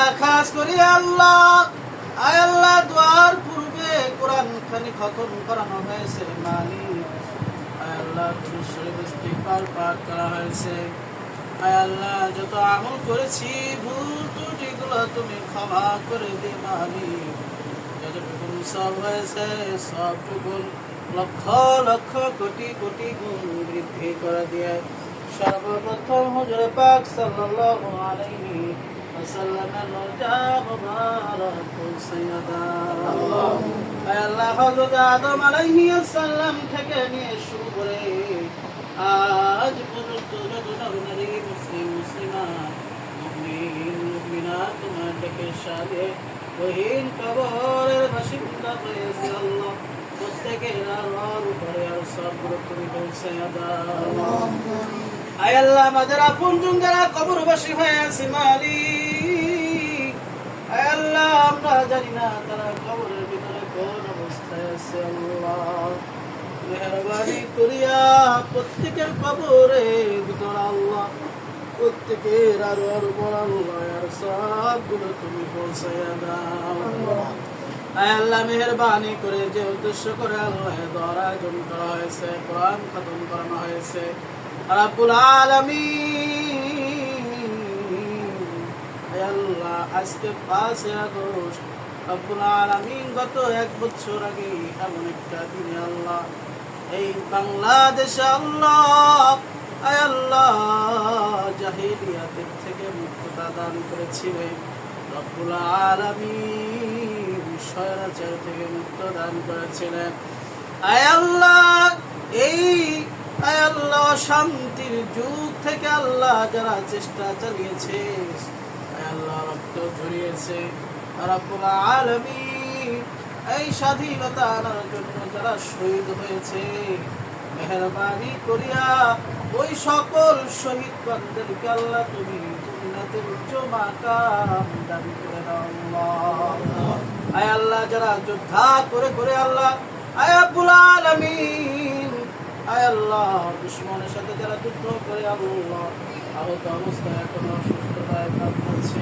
আল্লাহ খাস করি আল্লাহ আয় আল্লাহ দোয়ার পূর্বে কোরআন খানি খতম করানো হয়েছে মালিক আয় আল্লাহ তুমি শরীফ ইস্তিগফার পাঠ করা হয়েছে আয় আল্লাহ যত আমল করেছি ভুল ত্রুটিগুলো তুমি ক্ষমা করে দে মালিক যতটুকু সব হয়েছে সবটুকু লক্ষ লক্ষ কোটি কোটি গুণ বৃদ্ধি করে দিয়ে সর্বপ্রথম হুজুর পাক সাল্লাল্লাহু আলাইহি ওয়াসাল্লামের রওজা মুবারক সাইয়্যিদা আয় আল্লাহ হযরত আদম আলাইহিস সালাম থেকে নিয়ে শুরু করে আজ পর্যন্ত যত নর-নারী মুসলিম মুসলিমাত মুমিন মুমিনাত তোমার ডেকে সাদে ওহীন কবরের বাসিন্দা হয়েছে আল্লাহ প্রত্যেকের আল্লাহর উপরে আর সবগুলো তুমি পৌঁছায়া দাও আয় আল্লাহ আমাদের আপনজন যারা কবরবাসী হয়ে আছে মালিক আয় আল্লাহ আমরা জানি না তারা কবরের ভিতরে কোন অবস্থায় আছে আল্লাহ মেহেরবানি করিয়া প্রত্যেকের কবরের ভিতরে আল্লাহ প্রত্যেকের আর উপর আল্লাহ আর সবগুলো তুমি পৌঁছায়া দাও আয় আল্লাহ মেহেরবানি করে যে উদ্দেশ্য করে আল্লাহ দোয়ার আয়োজন করা হয়েছে কোরআন খতম করানো হয়েছে রব্বুল আলামিন আয় আল্লাহ আজকে 5 আগস্ট রব্বুল আলামিন গত 1 বছর আগে এমন একটা দিনে আল্লাহ এই বাংলাদেশে আল্লাহ আয় আল্লাহ জাহিলিয়াতের থেকে মুক্ততা দান করেছিলেন রব্বুল আলামিন স্বৈরাচার থেকে মুক্ত দান করেছিলেন আয় আল্লাহ এই আয় আল্লাহ শান্তির যুগ থেকে আল্লাহ যারা চেষ্টা চালিয়েছে আয় আল্লাহ রক্ত ঝরিয়েছে রব্বুল আলামিন এই স্বাধীনতা আনার জন্য যারা শহীদ হয়েছে মেহেরবানি করিয়া ওই সকল শহীদ বান্দাদেরকে আল্লাহ তুমি জান্নাতের উচ্চ মাকাম দান করে দাও আল্লাহ আয় আল্লাহ যারা যোদ্ধা করে করে আল্লাহ আয় রব্বুল আলামিন আয় আল্লাহ দুশমনের সাথে যারা যুদ্ধ করে আল্লাহ আহত অবস্থায় এখনো সুস্থতায় কাটাচ্ছে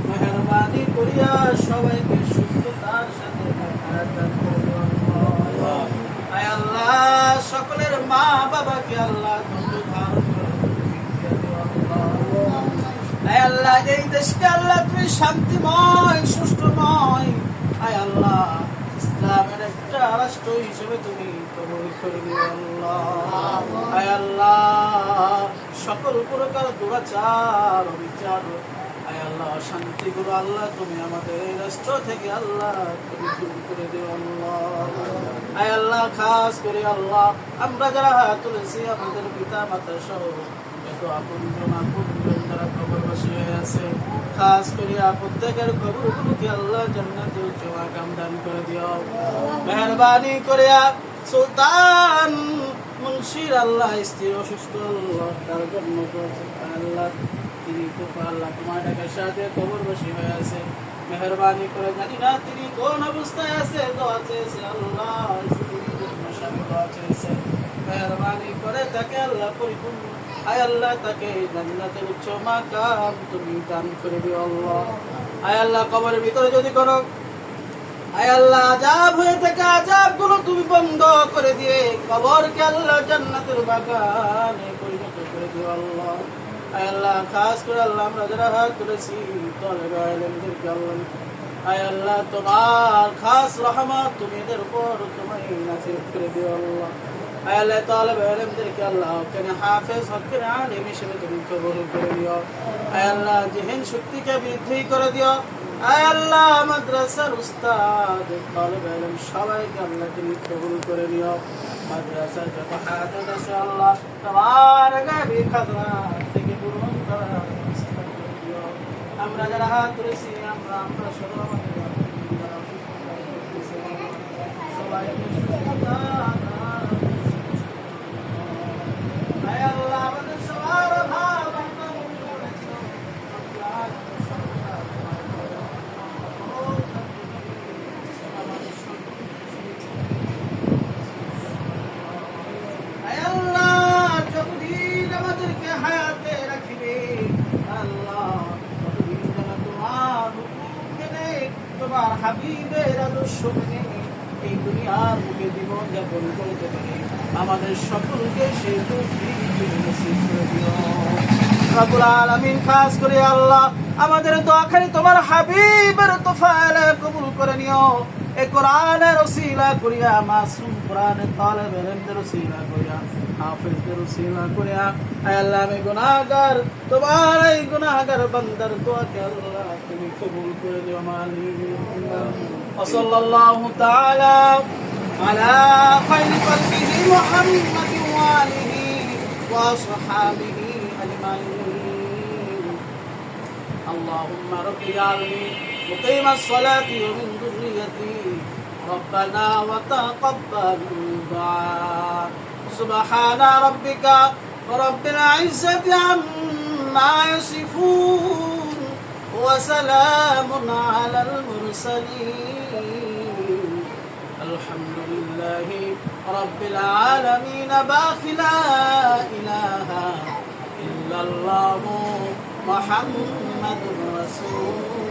মেহেরবানি করিয়া সবাইকে সুস্থতার সাথে হায়াত দান করে দাও আল্লাহ আয় আল্লাহ সকলের মা বাবাকে আল্লাহ ধৈর্য ধারণ করে আয় আল্লাহ এই দেশকে আল্লাহ তুমি শান্তিময় সুষ্ঠুময় আয় আল্লাহ ইসলামের একটা রাষ্ট্র হিসেবে তুমি কবুল করে দিও আল্লাহ আয় আল্লাহ সকল প্রকার দুরাচার অবিচার আয় আল্লাহ শান্তিগুলো আল্লাহ তুমি আমাদের এই রাষ্ট্র থেকে আল্লাহ তুমি দূর করে দিও আল্লাহ আয় আল্লাহ খাস করে আল্লাহ আমরা যারা হাত তুলেছি আমাদের পিতা মাতা সহ যত আপনজন যারা কবরবাসী হয়ে আছে খাস করিয়া প্রত্যেকের কবরগুলোকে আল্লাহ জান্নাতুল মাকাম দান করে দিও মেহেরবানি করিয়া সুলতান মুন্সির আল্লাহ স্ত্রী অসুস্থ আল্লাহ তার জন্য আল্লাহ তিনি তো আল্লাহ তোমার টাকার সাথে কবরবাসী হয়ে আছে মেহেরবানি করে জানি না তিনি কোন অবস্থায় আছে দোয়া চেয়েছে আল্লাহ স্বামী দোয়া চেয়েছে মেহেরবানি করে তাকে আল্লাহ পরিপূর্ণ আয় আল্লাহ তাকে জান্নাতের উচ্চ মাকাম তুমি দান করে দিও আল্লাহ আয় আল্লাহ কবরের ভিতরে যদি কোনো আয় আল্লাহ আযাব হয়ে থাকে আযাবগুলো তুমি বন্ধ করে দিয়ে কবরকে আল্লাহ জান্নাতের বাগানে পরিণত করে দিও আল্লাহ আয় আল্লাহ খাস করে আল্লাহ আমরা যারা হাত তুলেছি তালেবে ইলমদেরকে আল্লাহ আয় আল্লাহ তোমার খাস রহমত তুমি এদের উপর তুমি নাযিল করে দিও আল্লাহ আয় আল্লাহ তালেবে ইলমদেরকে আল্লাহ কেন হাফেজ হকের আলিম হিসেবে তুমি কবুল করে দিও আয় আল্লাহ জিহন শক্তিকে বৃদ্ধি করে দিও আয় আল্লাহ মাদ্রাসার উস্তাদ তালেবে ইলম সবাইকে আল্লাহ তুমি কবুল করে নিও মাদ্রাসার যত হাফেজ আছে আল্লাহ তোমার গাবি খাজনা থেকে পূরণ করার ব্যবস্থা করে দিও আমরা যারা হাত তুলেছি আমরা সবাইকে সুস্থতা আয় আল্লাহ আমাদের সবার ভাব আয় আল্লাহ যতদিন আমাদেরকে হায়াতে রাখিবে আল্লাহ ততদিন যেন তোমার হাবিবের আদর্শ মেনে এই দুনিয়ার বুকে জীবন যাপন করতে পারি আমাদের সকলকে সেই তৌফিক নসিব করে দিও রব্বুল আলামিন। খাস করে আল্লাহ আমাদের দোয়া খালি তোমার হাবিবের তোফায়েলে কবুল করে নিও। এই কোরআনের ওসিলা করিয়া মাসুম কোরআনের তালেবের ইলমের ওসিলা করিয়া হাফেজদের ওসিলা করিয়া আয় আল্লাহ আমি গুনাহগার তোমার এই গুনাহগার বান্দার দোয়াকে আল্লাহ তুমি কবুল করে দিও মালিক। ওয়া সাল্লাল্লাহু তাআলা আলা খায়রি খালকিহি মুহাম্মাদিন ওয়া আলিহি ওয়া আসহাবিহি আজমাইন। اللهم رب اجعلني مقيم الصلاة ومن ذريتي ربنا وتقبل دعاء سبحان ربك رب العزة عما يصفون وسلام على المرسلين الحمد لله رب العالمين باقي لا إله إلا الله محمد رسول